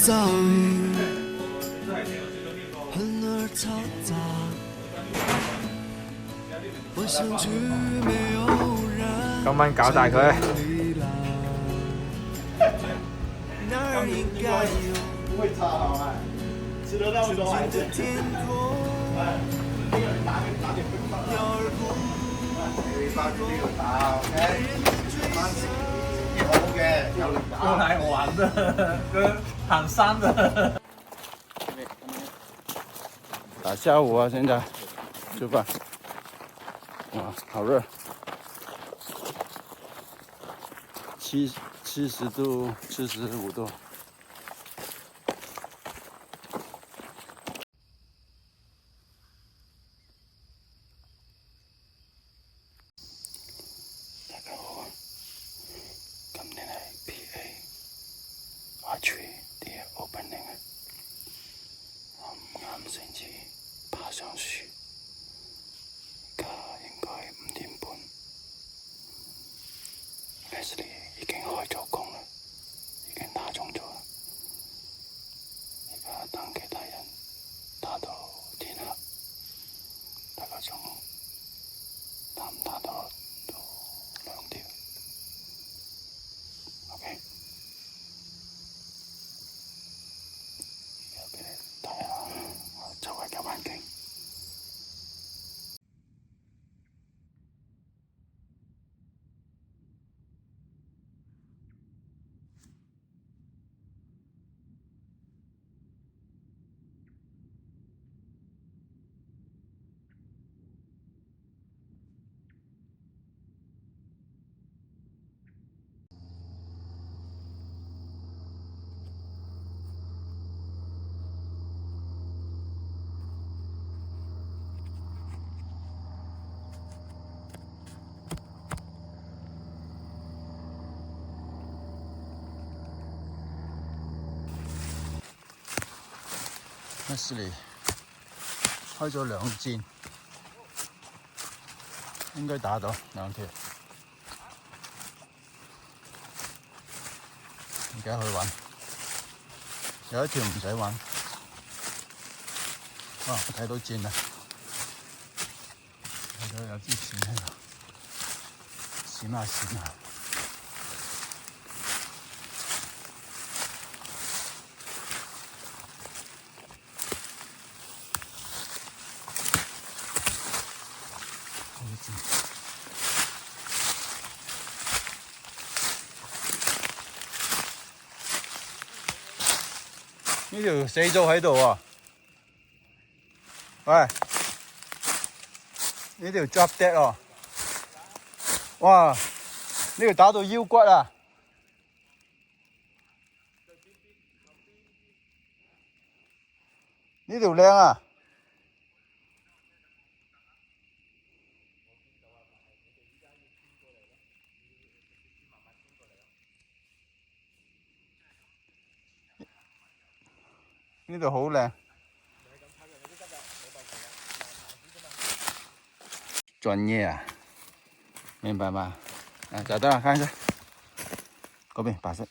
遭遇，很而嘈杂。我想去没有人。今晚搞大佢。那儿应该有不会差好吗？吃得那么多还是？的天空，鸟儿不翻呢度打，OK，翻啲好嘅有力打。过来玩的，跟喊山的。打下午啊，现在吃饭。哇，好热，70度、75度。大家好啊，今年係 PA Archery 嘅 opening 啊，啱先至爬上樹，而家應該5點半。Leslie 已經開咗工啦，已經打中咗啦，而家等其他人打到天黑，大家仲打唔打到2條 ？OK， 而家俾你睇下我周圍嘅環境。Leslie 開咗2箭，應該打到2條。而家去揾，有一條唔使揾。我睇到箭啦，睇到有支箭喺度，閃下閃下。呢條死咗喺度喎，喂，呢條 drop dead 喎，哇，呢條打到腰骨啊！呢條靚啊！呢度好靚，專業啊，明白嗎？找到了，看一下，嗰邊白色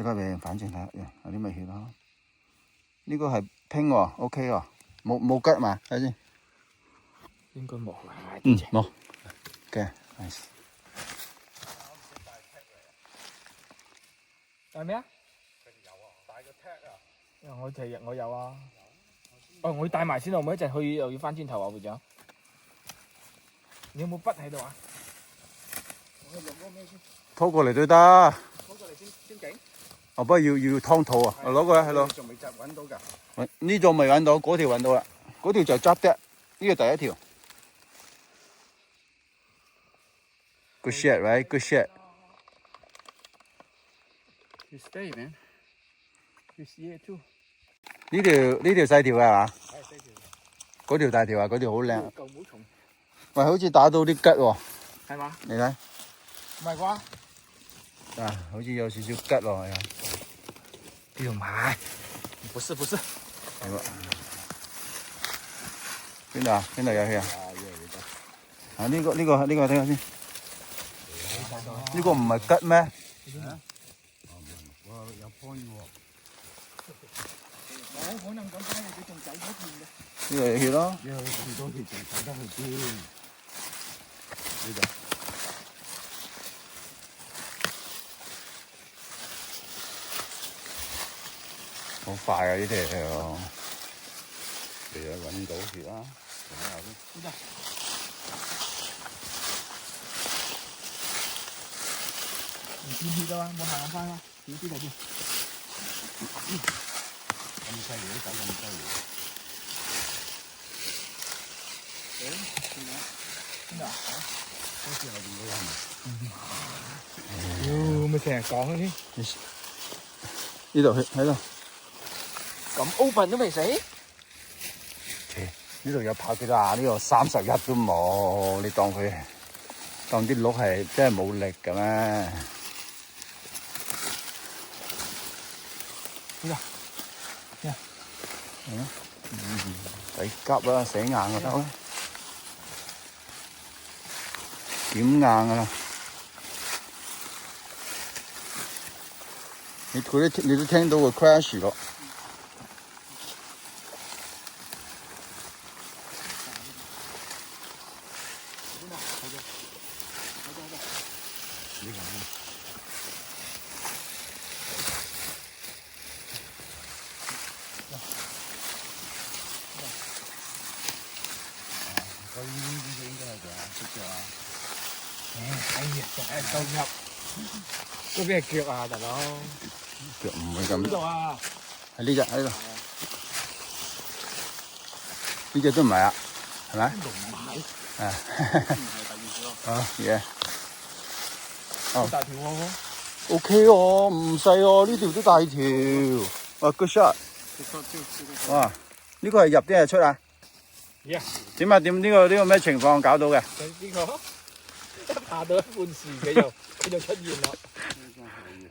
嗰邊反轉睇，有啲味血咯。呢個係拼喎 ，OK 喎，冇吉嘛？睇先。應該冇。冇。嘅 ，nice。係咩啊？我有啊。哦，我帶埋先啦，我一陣去又要翻轉頭啊，會長。你有冇筆喺度啊？我用嗰個咩先？拖過嚟都得。拖過嚟先勁。哦，不過要湯肚啊！攞過嚟，係咯。仲未揾到㗎？呢度未揾到，嗰條揾到啦。嗰條就執的，呢個第一條。Good shit, right? Good shit. You stay, man. You see it too. 呢條細條啊嘛？係細條。嗰條大條啊，嗰條好靚。嚿冇蟲。喂，好似打到啲吉喎。係嘛？你睇。唔係啩？啊，好似有少少吉喎。邊度買？不是。係喎。邊度啊？邊度有血啊？啊，呢個睇下先。呢個唔係吉咩？有 point 喎。冇可能咁快佢仲走咗片嘅。呢度有血咯。有咁多條仲走得去邊？呢度好快啊！呢條，其實揾到血啦，睇下先。呢度。唔見血啊嘛，冇行翻啦，少啲就啲。咁犀利都走咁犀利。邊度啊？好似後邊嗰個係咪？妖，咪成日講嗰啲。呢度血喺度。咁 open 都未死？呢度有拍幾多下？呢度31都冇，你當啲鹿係真係冇力嘅咩？呢度，抵急啦，死硬就得啦，點硬噶啦？你都聽到個 crash 咯。佢呢啲應該係隻眼識嘅啊！哎呀，就係夠入。嗰邊係腳啊，大佬。腳唔會呢咁。度啊。係呢隻喺度，呢隻都唔係啊，係咪？呢度唔係。啊。唔係第二隻咯。啊嘢。好大條喎。OK 喎，唔細喎，呢條都大條。哇 ，good shot！哇，呢個係入定係出啊？呀，點啊？點呢個咩情況搞到嘅？呢個一爬到一半時佢就出現啦。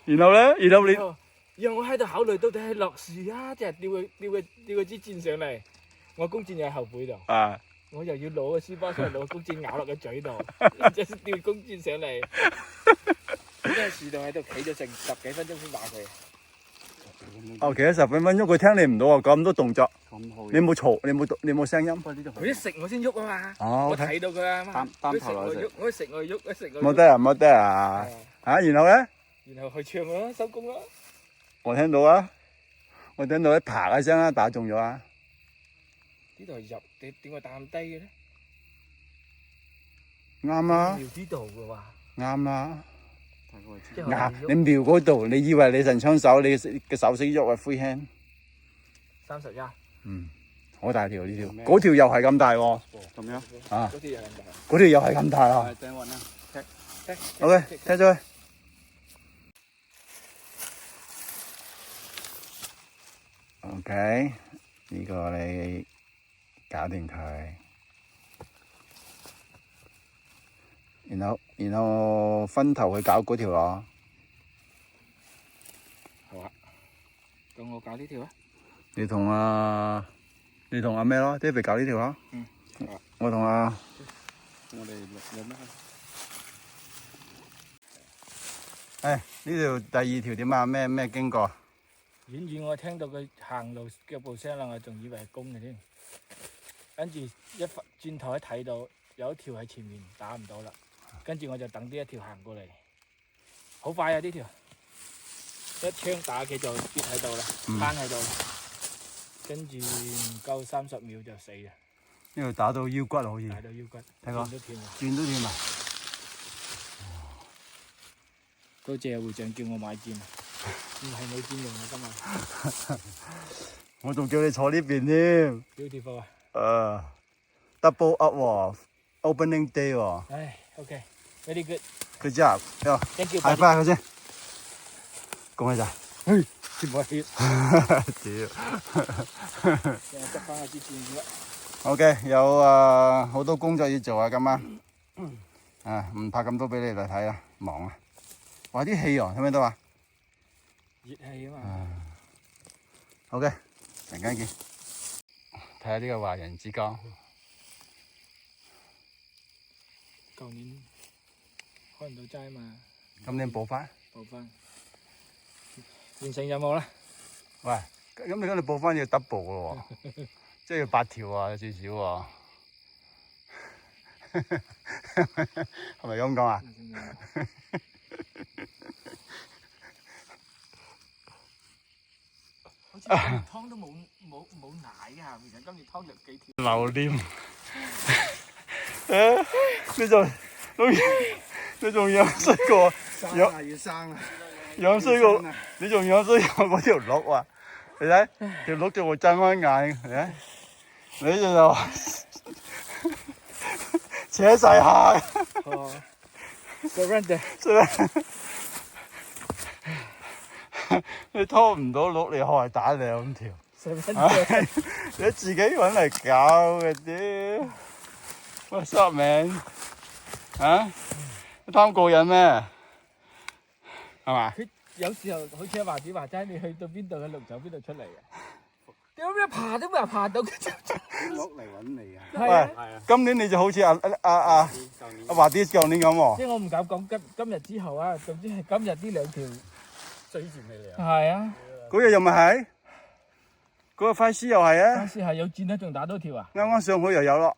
然後咧，然後你然後我喺度考慮到底係落樹啊，定係吊個支箭上嚟。我弓箭又喺後背度，啊，我又要攞個書包出嚟攞個弓箭咬落個嘴度，然之後吊弓箭上嚟。喺個樹度喺度企咗成10幾分鐘先打佢。哦，企咗10分鐘，佢聽你唔到啊，咁多動作，咁好。你冇嘈，你冇聲音。不過呢度佢一食我先喐啊嘛，哦我睇到佢啊嘛，單佢食頭來食我喐，我食我喐，我食我喐。冇得啊，冇得啊，啊，然後咧，然後去唱咯，收工咯。我聽到啊，我聽到一啪一聲啦，打中咗啊。呢度係入點解打咁低嘅咧？啱啊，瞄呢度嘅話，啱啊。即係啱，你瞄嗰度，你以為你神槍手，你嘅手識喐啊 free hand。31。嗯，好大條呢條，嗰條又係咁大喎。咁樣。啊，嗰啲又係咁大。嗰條又係咁大啊。係掟運啦，踢。 OK，踢咗去。OK，呢個你搞掂佢。然後分頭去搞嗰條咯。好啊，咁我搞呢條啊。你同阿咩咯 ？David 搞呢條咯。嗯。我同阿。我哋落咩？誒，呢條第二條點啊？咩經過？遠遠我聽到佢行路腳步聲啦，我仲以為係公嘅添。跟住轉頭一睇到有一條喺前面打唔到啦，跟住我就等呢一條行過嚟，好快啊呢條！一槍打佢就跌喺度啦，攤喺度，跟住唔夠30秒就死啦。呢度打到腰骨好似。打到腰骨，睇過轉都斷啊！轉都斷啊！多謝會長叫我買箭，唔係冇箭用啊今日。我仲叫你坐呢邊添。Beautiful 啊！Double up 喎 ，Opening day 喎。唉 ，OK，very good。Good job，喲 Thank you。high five佢先，恭喜晒。嘿，全部係血。屌。執翻個支箭啦。OK，有好多工作要做啊，今晚。唔拍咁多俾你嚟睇啊，忙啊。哇！啲氣喎，睇唔睇到啊？熱氣啊嘛。OK，陣間見。睇下呢個華人之光。舊年開唔到齋嘛。今年補翻。補翻。完成任務啦。喂，咁你報翻要 double 嘅喎，即係要8條啊最少喎，係咪咁講啊？好似湯都冇奶嘅下面，今次湯入幾條。榴蓮，誒，你仲樣衰過要生啊！樣衰過，你仲樣衰過嗰條鹿啊！你睇條鹿就會睜開眼，你就扯晒下。哦 ，surrender。你拖唔到鹿，你開打2條， surrender。你自己揾嚟搞嘅啲。What's up, man？ 啊？貪過癮咩？係嘛？佢有時候好似阿華子話齋，你去到邊度嘅鹿走邊度出嚟啊？點解爬都冇爬到？鹿嚟揾你啊！係啊，今年你就好似阿華啲舊年咁喎。即係我唔敢講今日之後啊，總之係今日呢2條追住你嚟啊！係啊，嗰日又咪係，嗰個快絲又係啊，當時係有箭咧，仲打多條啊！啱啱上去又有咯。